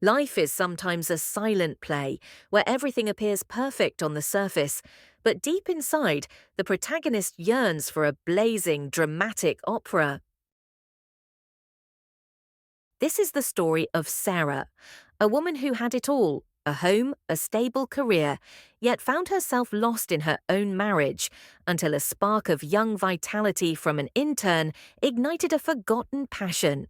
Life is sometimes a silent play where everything appears perfect on the surface, but deep inside, the protagonist yearns for a blazing, dramatic opera. This is the story of Sarah, a woman who had it all: a home, a stable career, yet found herself lost in her own marriage until a spark of young vitality from an intern ignited a forgotten passion.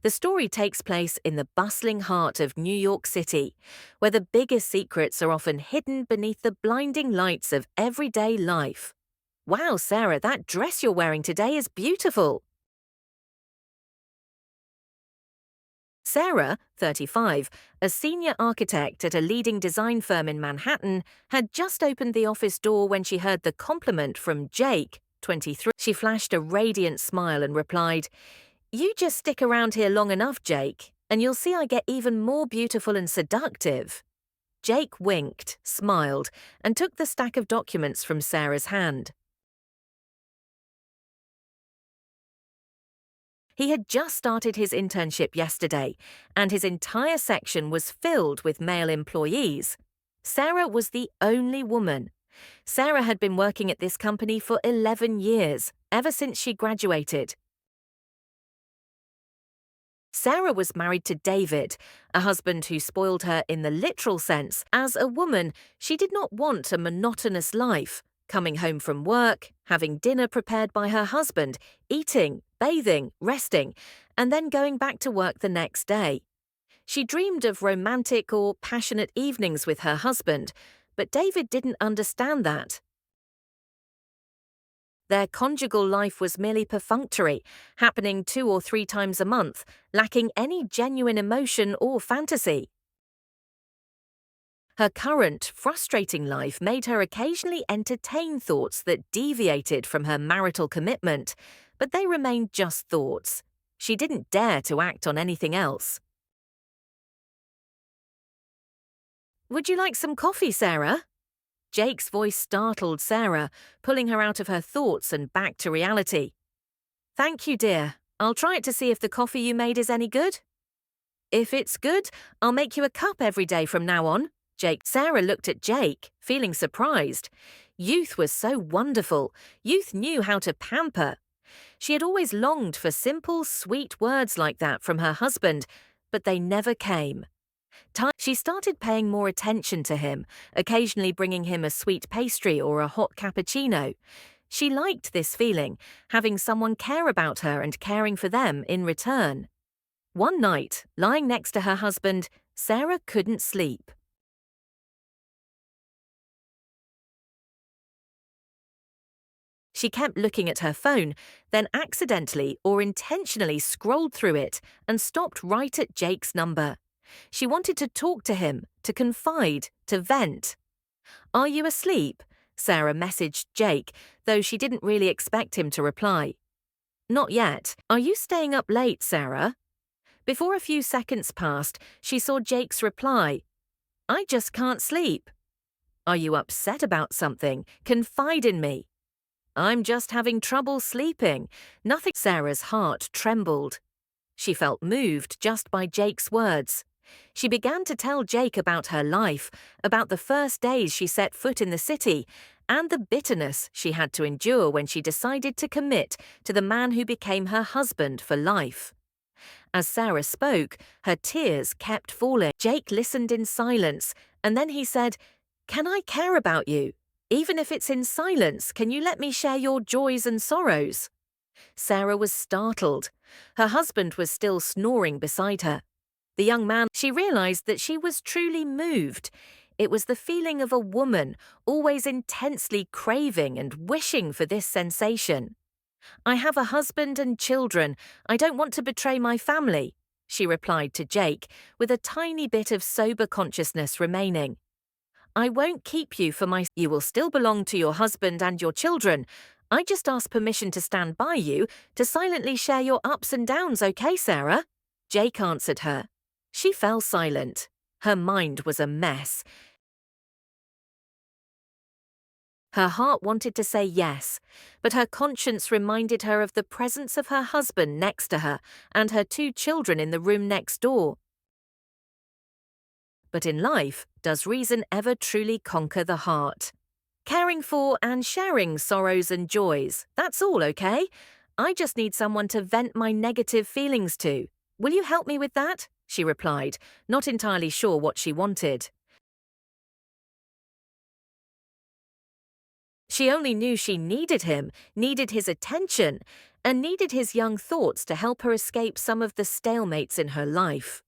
The story takes place in the bustling heart of New York City, where the biggest secrets are often hidden beneath the blinding lights of everyday life. Wow, Sarah, that dress you're wearing today is beautiful. Sarah, 35, a senior architect at a leading design firm in Manhattan, had just opened the office door when she heard the compliment from Jake, 23. She flashed a radiant smile and replied, "You just stick around here long enough, Jake, and you'll see I get even more beautiful and seductive." Jake winked, smiled, and took the stack of documents from Sarah's hand. He had just started his internship yesterday, and his entire section was filled with male employees. Sarah was the only woman. Sarah had been working at this company for 11 years, ever since she graduated. Sarah was married to David, a husband who spoiled her in the literal sense. As a woman, she did not want a monotonous life, coming home from work, having dinner prepared by her husband, eating, bathing, resting, and then going back to work the next day. She dreamed of romantic or passionate evenings with her husband, but David didn't understand that. Their conjugal life was merely perfunctory, happening 2 or 3 times a month, lacking any genuine emotion or fantasy. Her current, frustrating life made her occasionally entertain thoughts that deviated from her marital commitment, but they remained just thoughts. She didn't dare to act on anything else. "Would you like some coffee, Sarah?" Jake's voice startled Sarah, pulling her out of her thoughts and back to reality. "Thank you, dear. I'll try it to see if the coffee you made is any good." "If it's good, I'll make you a cup every day from now on." Sarah looked at Jake, feeling surprised. Youth was so wonderful. Youth knew how to pamper. She had always longed for simple, sweet words like that from her husband, but they never came. She started paying more attention to him, occasionally bringing him a sweet pastry or a hot cappuccino. She liked this feeling, having someone care about her and caring for them in return. One night, lying next to her husband, Sarah couldn't sleep. She kept looking at her phone, then accidentally or intentionally scrolled through it and stopped right at Jake's number. She wanted to talk to him, to confide, to vent. "Are you asleep?" Sarah messaged Jake, though she didn't really expect him to reply. "Not yet. Are you staying up late, Sarah?" Before a few seconds passed, she saw Jake's reply. "I just can't sleep." "Are you upset about something? Confide in me." "I'm just having trouble sleeping." Nothing. Sarah's heart trembled. She felt moved just by Jake's words. She began to tell Jake about her life, about the first days she set foot in the city, and the bitterness she had to endure when she decided to commit to the man who became her husband for life. As Sarah spoke, her tears kept falling. Jake listened in silence, and then he said, "Can I care about you? Even if it's in silence, can you let me share your joys and sorrows?" Sarah was startled. Her husband was still snoring beside her. The young man, she realized that she was truly moved. It was the feeling of a woman always intensely craving and wishing for this sensation. "I have a husband and children. I don't want to betray my family," she replied to Jake, with a tiny bit of sober consciousness remaining. "I won't keep you for my... You will still belong to your husband and your children. I just ask permission to stand by you, to silently share your ups and downs, okay, Sarah?" Jake answered her. She fell silent. Her mind was a mess. Her heart wanted to say yes, but her conscience reminded her of the presence of her husband next to her and her 2 children in the room next door. But in life, does reason ever truly conquer the heart? Caring for and sharing sorrows and joys, that's all okay. I just need someone to vent my negative feelings to. Will you help me with that? She replied, not entirely sure what she wanted. She only knew she needed him, needed his attention, and needed his young thoughts to help her escape some of the stalemates in her life.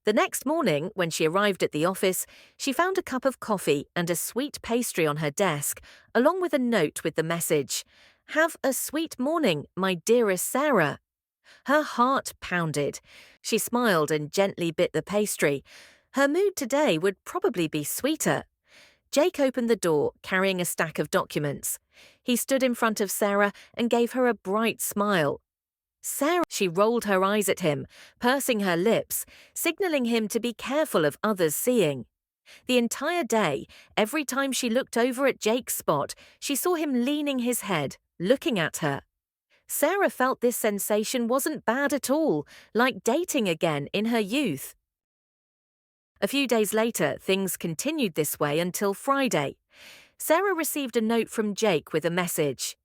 The next morning, when she arrived at the office, she found a cup of coffee and a sweet pastry on her desk, along with a note with the message, "Have a sweet morning, my dearest Sarah." Her heart pounded. She smiled and gently bit the pastry. Her mood today would probably be sweeter. Jake opened the door, carrying a stack of documents. He stood in front of Sarah and gave her a bright smile. Sarah, she rolled her eyes at him, pursing her lips, signaling him to be careful of others seeing. The entire day, every time she looked over at Jake's spot, she saw him leaning his head, looking at her. Sarah felt this sensation wasn't bad at all, like dating again in her youth. A few days later, things continued this way until Friday. Sarah received a note from Jake with a message.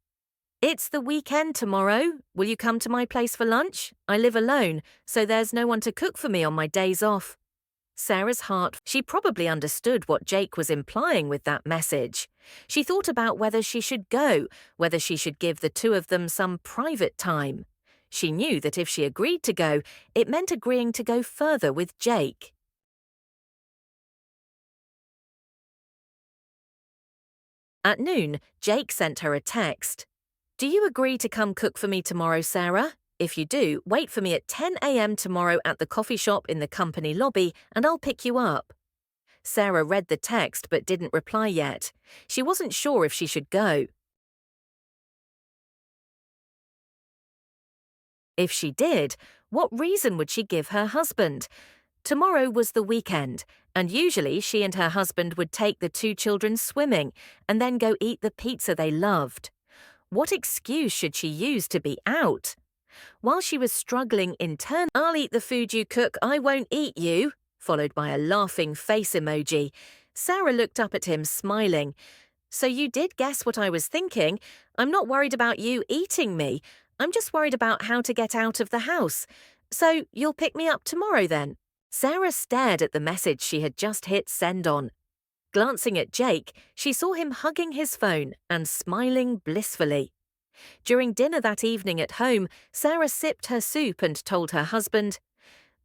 "It's the weekend tomorrow. Will you come to my place for lunch? I live alone, so there's no one to cook for me on my days off." Sarah's heart, she probably understood what Jake was implying with that message. She thought about whether she should go, whether she should give the two of them some private time. She knew that if she agreed to go, it meant agreeing to go further with Jake. At noon, Jake sent her a text. "Do you agree to come cook for me tomorrow, Sarah? If you do, wait for me at 10 a.m. tomorrow at the coffee shop in the company lobby and I'll pick you up." Sarah read the text but didn't reply yet. She wasn't sure if she should go. If she did, what reason would she give her husband? Tomorrow was the weekend, and usually she and her husband would take the 2 children swimming and then go eat the pizza they loved. What excuse should she use to be out? While she was struggling internally, "I'll eat the food you cook, I won't eat you," followed by a laughing face emoji, Sarah looked up at him, smiling. "So you did guess what I was thinking. I'm not worried about you eating me. I'm just worried about how to get out of the house. So you'll pick me up tomorrow then?" Sarah stared at the message she had just hit send on. Glancing at Jake, she saw him hugging his phone and smiling blissfully. During dinner that evening at home, Sarah sipped her soup and told her husband,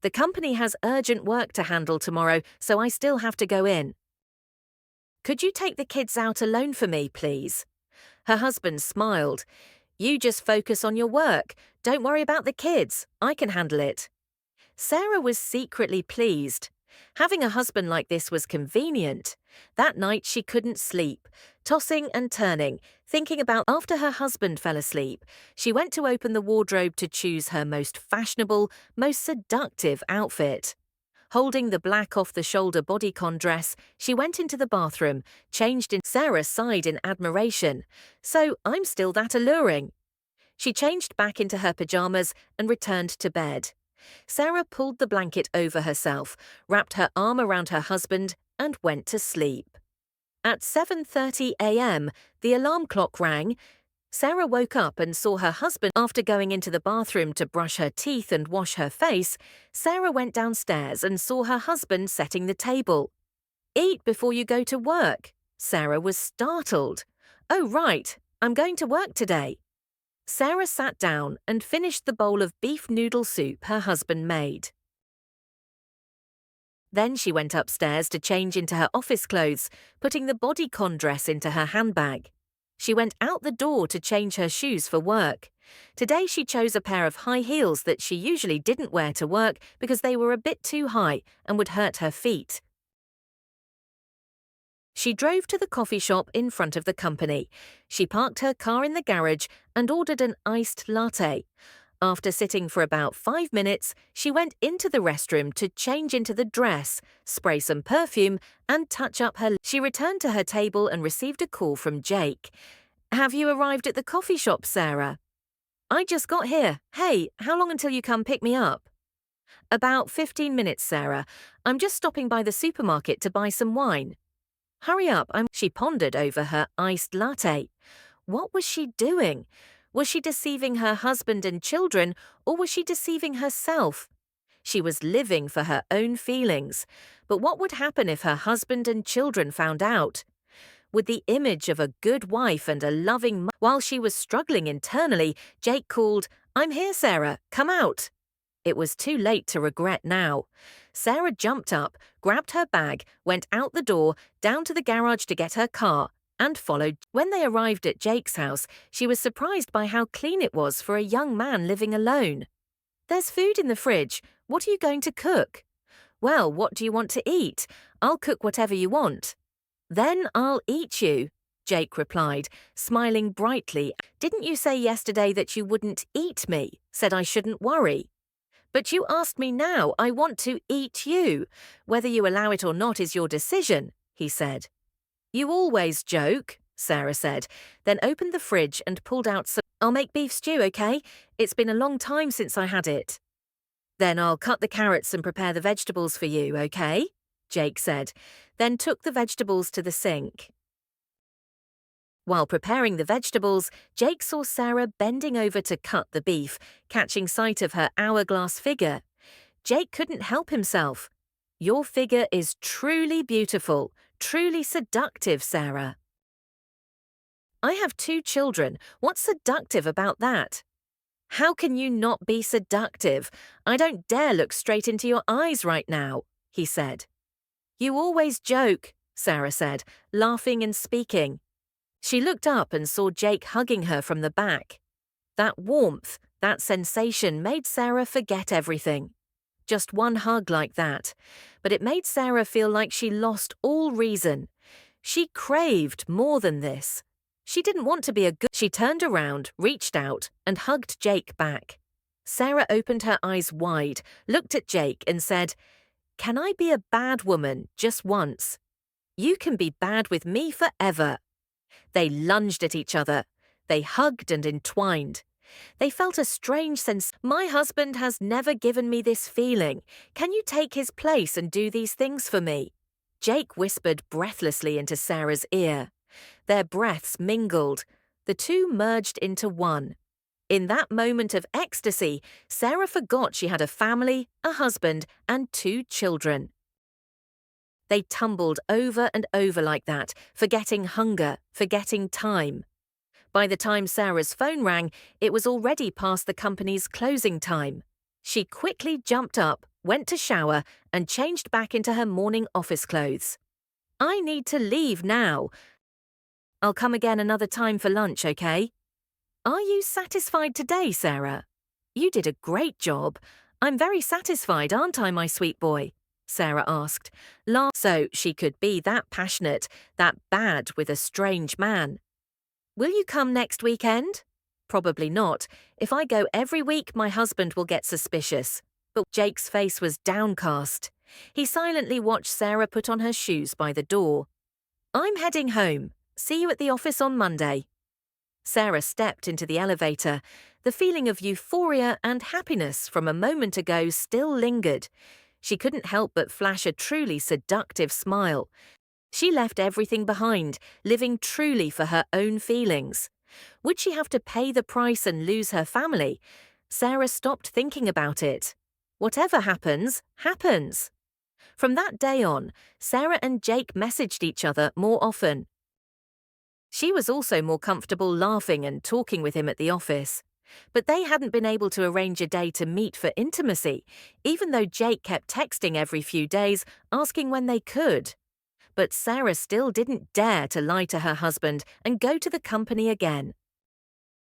"The company has urgent work to handle tomorrow, so I still have to go in. Could you take the kids out alone for me, please?" Her husband smiled. "You just focus on your work. Don't worry about the kids. I can handle it." Sarah was secretly pleased. Having a husband like this was convenient. That night she couldn't sleep, tossing and turning, thinking about after her husband fell asleep. She went to open the wardrobe to choose her most fashionable, most seductive outfit. Holding the black off-the-shoulder bodycon dress, she went into the bathroom, changed in. Sarah sighed in admiration. "So I'm still that alluring." She changed back into her pajamas and returned to bed. Sarah pulled the blanket over herself, wrapped her arm around her husband, and went to sleep. At 7:30 a.m., the alarm clock rang. Sarah woke up and saw her husband. After going into the bathroom to brush her teeth and wash her face, Sarah went downstairs and saw her husband setting the table. "Eat before you go to work." Sarah was startled. "Oh, right, I'm going to work today." Sarah sat down and finished the bowl of beef noodle soup her husband made. Then she went upstairs to change into her office clothes, putting the bodycon dress into her handbag. She went out the door to change her shoes for work. Today she chose a pair of high heels that she usually didn't wear to work because they were a bit too high and would hurt her feet. She drove to the coffee shop in front of the company. She parked her car in the garage and ordered an iced latte. After sitting for about 5 minutes, she went into the restroom to change into the dress, spray some perfume, and touch up her. She returned to her table and received a call from Jake. "Have you arrived at the coffee shop, Sarah?" "I just got here. Hey, how long until you come pick me up?" "About 15 minutes, Sarah. I'm just stopping by the supermarket to buy some wine." "Hurry up, She pondered over her iced latte. What was she doing? Was she deceiving her husband and children, or was she deceiving herself? She was living for her own feelings. But what would happen if her husband and children found out? With the image of a good wife and a loving mother. While she was struggling internally, Jake called, "I'm here, Sarah. Come out." It was too late to regret now. Sarah jumped up, grabbed her bag, went out the door, down to the garage to get her car, and followed. When they arrived at Jake's house, she was surprised by how clean it was for a young man living alone. "There's food in the fridge. What are you going to cook?" "Well, what do you want to eat? I'll cook whatever you want." "Then I'll eat you," Jake replied, smiling brightly. "Didn't you say yesterday that you wouldn't eat me? Said I shouldn't worry." "But you asked me now. I want to eat you. Whether you allow it or not is your decision," he said. "You always joke," Sarah said, then opened the fridge and pulled out some. "I'll make beef stew, okay? It's been a long time since I had it." "Then I'll cut the carrots and prepare the vegetables for you, okay?" Jake said, then took the vegetables to the sink. While preparing the vegetables, Jake saw Sarah bending over to cut the beef, catching sight of her hourglass figure. Jake couldn't help himself. "Your figure is truly beautiful, truly seductive, Sarah." "I have 2 children. What's seductive about that?" "How can you not be seductive? I don't dare look straight into your eyes right now," he said. "You always joke," Sarah said, laughing and speaking. She looked up and saw Jake hugging her from the back. That warmth, that sensation made Sarah forget everything. Just one hug like that, but it made Sarah feel like she lost all reason. She craved more than this. She didn't want to be a good. She turned around, reached out, and hugged Jake back. Sarah opened her eyes wide, looked at Jake, and said, "Can I be a bad woman just once? You can be bad with me forever." They lunged at each other. They hugged and entwined. They felt a strange sense. "My husband has never given me this feeling. Can you take his place and do these things for me?" Jake whispered breathlessly into Sarah's ear. Their breaths mingled. The two merged into one. In that moment of ecstasy, Sarah forgot she had a family, a husband, and 2 children. They tumbled over and over like that, forgetting hunger, forgetting time. By the time Sarah's phone rang, it was already past the company's closing time. She quickly jumped up, went to shower, and changed back into her morning office clothes. "I need to leave now. I'll come again another time for lunch, okay?" "Are you satisfied today, Sarah?" "You did a great job. I'm very satisfied, aren't I, my sweet boy?" Sarah asked, so she could be that passionate, that bad with a strange man. "Will you come next weekend?" "Probably not. If I go every week, my husband will get suspicious." But Jake's face was downcast. He silently watched Sarah put on her shoes by the door. "I'm heading home. See you at the office on Monday." Sarah stepped into the elevator. The feeling of euphoria and happiness from a moment ago still lingered. She couldn't help but flash a truly seductive smile. She left everything behind, living truly for her own feelings. Would she have to pay the price and lose her family? Sarah stopped thinking about it. Whatever happens, happens. From that day on, Sarah and Jake messaged each other more often. She was also more comfortable laughing and talking with him at the office. But they hadn't been able to arrange a day to meet for intimacy, even though Jake kept texting every few days, asking when they could. But Sarah still didn't dare to lie to her husband and go to the company again.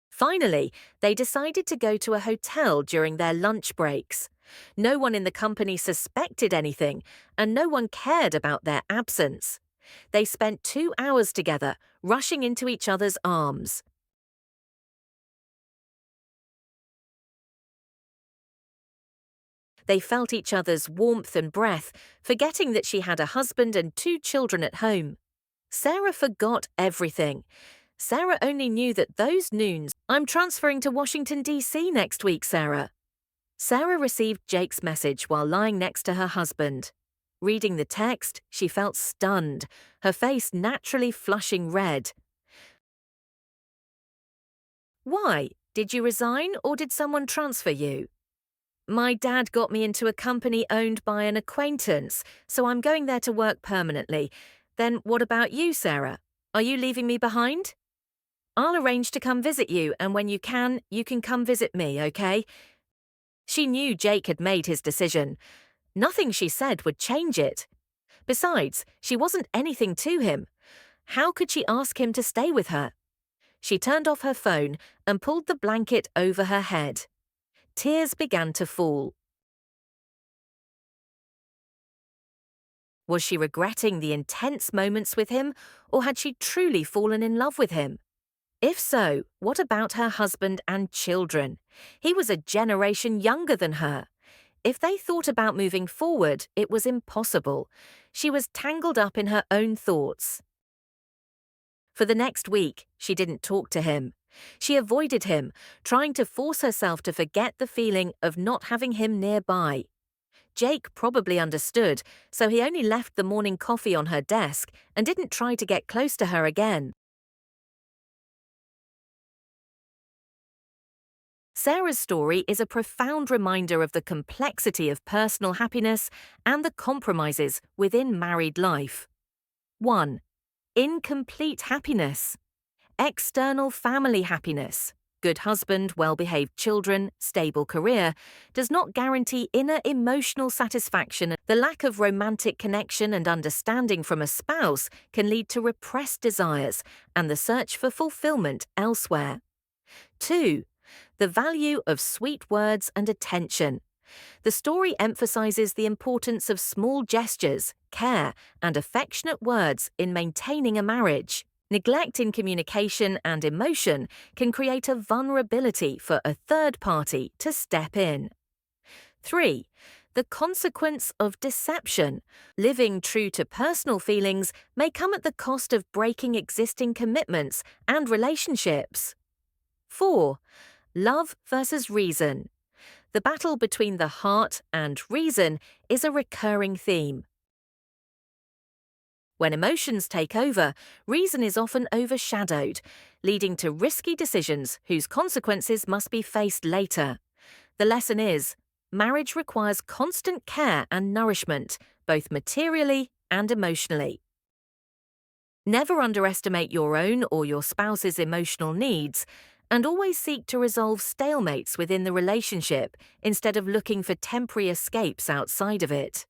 Finally, they decided to go to a hotel during their lunch breaks. No one in the company suspected anything, and no one cared about their absence. They spent 2 hours together, rushing into each other's arms. They felt each other's warmth and breath, forgetting that she had a husband and 2 children at home. Sarah forgot everything. Sarah only knew that those noons, "I'm transferring to Washington, D.C. next week, Sarah." Sarah received Jake's message while lying next to her husband. Reading the text, she felt stunned, her face naturally flushing red. "Why? Did you resign or did someone transfer you?" "My dad got me into a company owned by an acquaintance, so I'm going there to work permanently. Then what about you, Sarah? Are you leaving me behind?" "I'll arrange to come visit you, and when you can come visit me, okay?" She knew Jake had made his decision. Nothing she said would change it. Besides, she wasn't anything to him. How could she ask him to stay with her? She turned off her phone and pulled the blanket over her head. Tears began to fall. Was she regretting the intense moments with him, or had she truly fallen in love with him? If so, what about her husband and children? He was a generation younger than her. If they thought about moving forward, it was impossible. She was tangled up in her own thoughts. For the next week, she didn't talk to him. She avoided him, trying to force herself to forget the feeling of not having him nearby. Jake probably understood, so he only left the morning coffee on her desk and didn't try to get close to her again. Sarah's story is a profound reminder of the complexity of personal happiness and the compromises within married life. 1. Incomplete happiness. External family happiness, good husband, well-behaved children, stable career, does not guarantee inner emotional satisfaction. The lack of romantic connection and understanding from a spouse can lead to repressed desires and the search for fulfillment elsewhere. 2. The value of sweet words and attention. The story emphasizes the importance of small gestures, care, and affectionate words in maintaining a marriage. Neglect in communication and emotion can create a vulnerability for a third party to step in. 3. The consequence of deception. Living true to personal feelings may come at the cost of breaking existing commitments and relationships. 4. Love versus reason. The battle between the heart and reason is a recurring theme. When emotions take over, reason is often overshadowed, leading to risky decisions whose consequences must be faced later. The lesson is, marriage requires constant care and nourishment, both materially and emotionally. Never underestimate your own or your spouse's emotional needs, and always seek to resolve stalemates within the relationship instead of looking for temporary escapes outside of it.